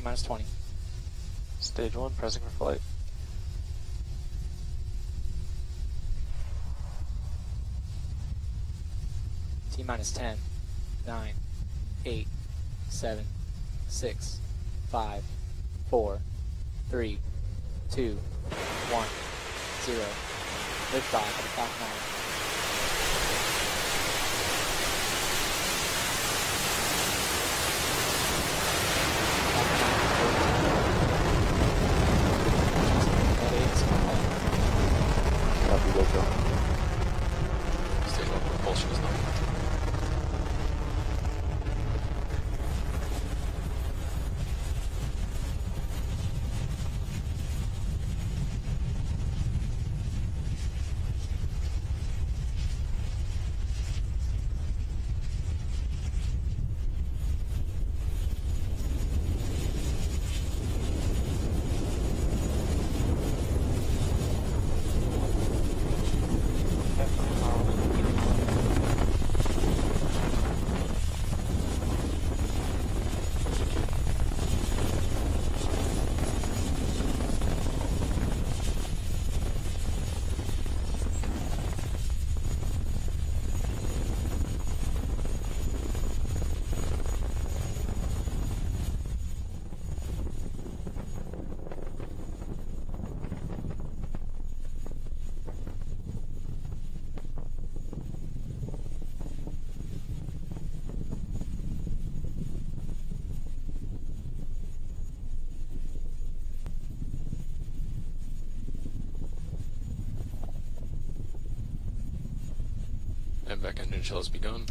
minus 20. Stage 1, pressing for flight. T minus 10, 9, 8, 7, 6, 5, 4, 3, 2, 1, 0. Liftoff of the Falcon 9. Copy, Wilco. Stage 1 propulsion is not. And back engine shell has begun.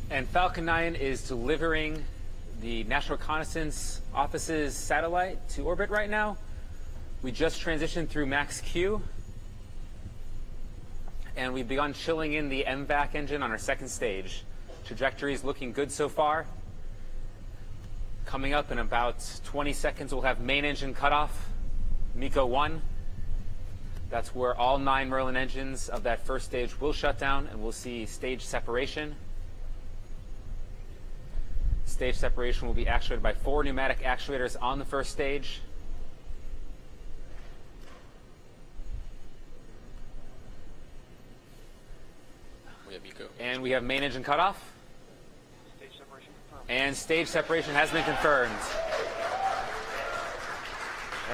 And Falcon 9 is delivering the National Reconnaissance Office's satellite to orbit right now. We just transitioned through max Q, and we've begun chilling in the MVAC engine on our second stage. Trajectory is looking good so far. Coming up in about 20 seconds, we'll have main engine cutoff, MECO 1. That's where all 9 Merlin engines of that first stage will shut down, and we'll see stage separation. Stage separation will be actuated by 4 pneumatic actuators on the first stage. We have MECO. And we have main engine cutoff. And stage separation has been confirmed.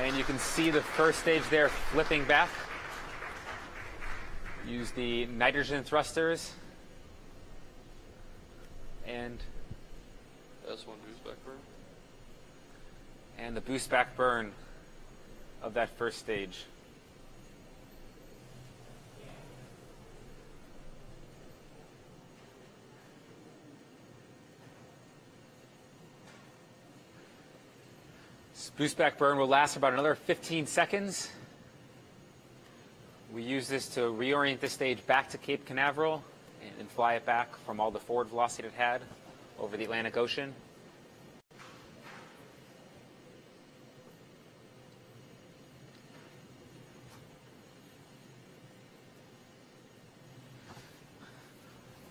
And you can see the first stage there flipping back. Use the nitrogen thrusters. And S1 boost back burn. the boost back burn of that first stage. This boost back burn will last about another 15 seconds. We use this to reorient the stage back to Cape Canaveral and fly it back from all the forward velocity it had over the Atlantic Ocean.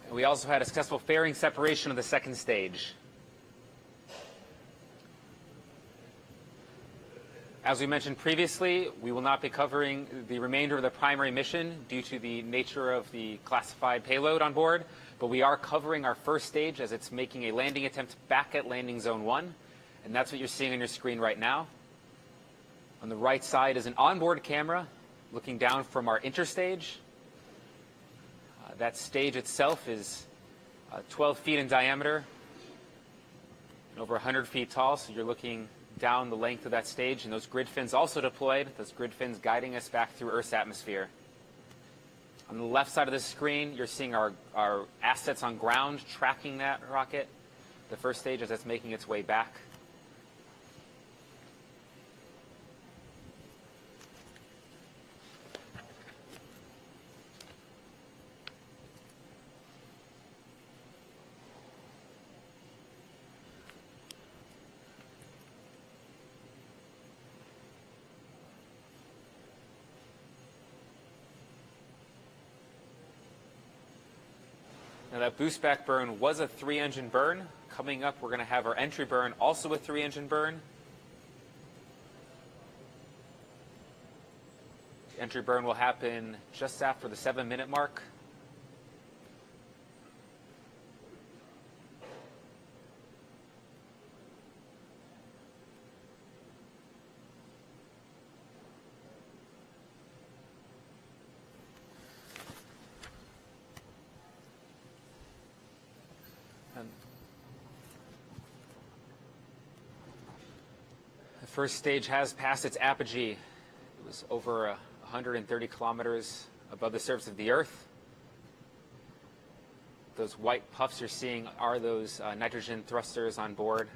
And we also had a successful fairing separation of the second stage. As we mentioned previously, we will not be covering the remainder of the primary mission due to the nature of the classified payload on board, but we are covering our first stage as it's making a landing attempt back at landing zone 1, and that's what you're seeing on your screen right now. On the right side is an onboard camera looking down from our interstage. That stage itself is 12 feet in diameter and over 100 feet tall, so you're looking down the length of that stage, and those grid fins also deployed, those grid fins guiding us back through Earth's atmosphere. On the left side of the screen, you're seeing our assets on ground tracking that rocket, the first stage as it's making its way back. Now that boost back burn was a 3-engine burn. Coming up, we're going to have our entry burn, also a 3-engine burn. The entry burn will happen just after the 7-minute mark. The first stage has passed its apogee. It was over 130 kilometers above the surface of the Earth. Those white puffs you're seeing are those nitrogen thrusters on board,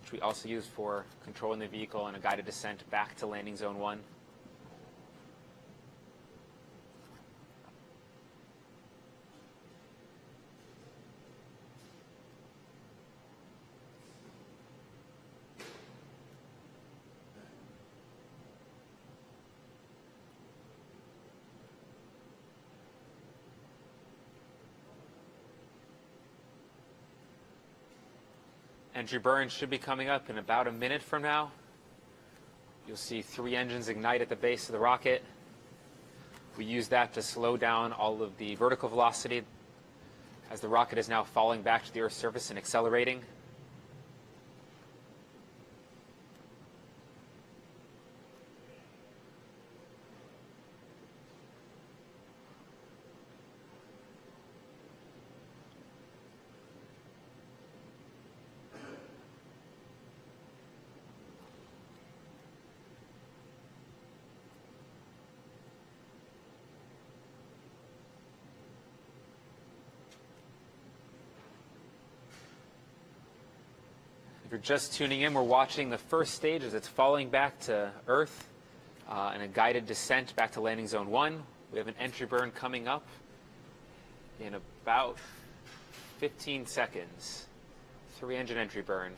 which we also use for controlling the vehicle in a guided descent back to landing zone 1. Entry burn should be coming up in about a minute from now. You'll see 3 engines ignite at the base of the rocket. We use that to slow down all of the vertical velocity as the rocket is now falling back to the Earth's surface and accelerating. If you're just tuning in, we're watching the first stage as it's falling back to Earth in a guided descent back to landing zone 1. We have an entry burn coming up in about 15 seconds. 3-engine entry burn.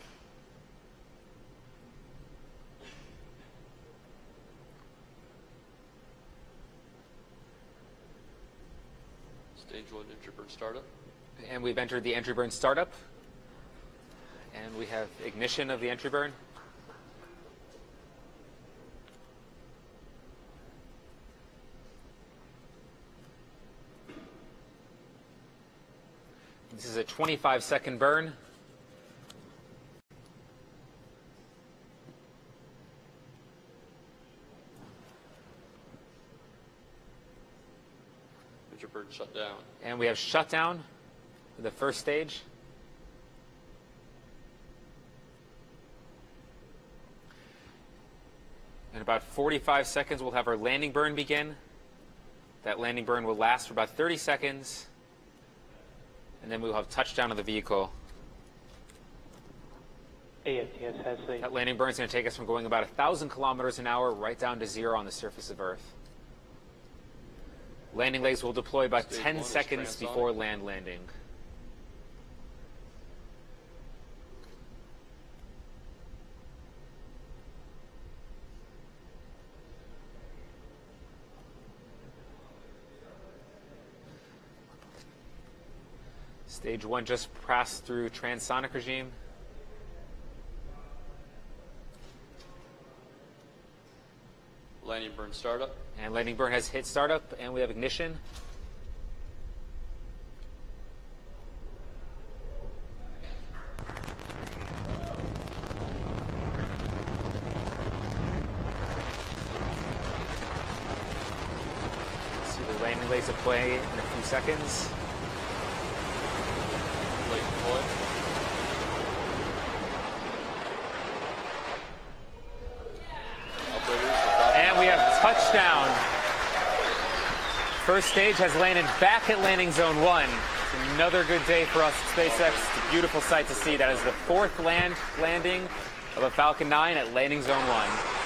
Stage 1 entry burn startup. And we've entered the entry burn startup. And we have ignition of the entry burn. This is a 25-second burn. Entry burn shut down. And we have shutdown for the first stage. In about 45 seconds, we'll have our landing burn begin. That landing burn will last for about 30 seconds. And then we'll have touchdown of the vehicle. AFTS has That landing burn is going to take us from going about 1,000 kilometers an hour right down to 0 on the surface of Earth. Landing legs will deploy about Stage 10 1 is seconds transonic. before landing. Stage 1 just passed through transonic regime. Landing burn startup. And landing burn has hit startup, and we have ignition. See the landing legs deploy in a few seconds. Late deploy. And we have touchdown. First stage has landed back at landing zone 1. It's another good day for us at SpaceX. It's a beautiful sight to see. That is the 4th landing of a Falcon 9 at landing zone 1.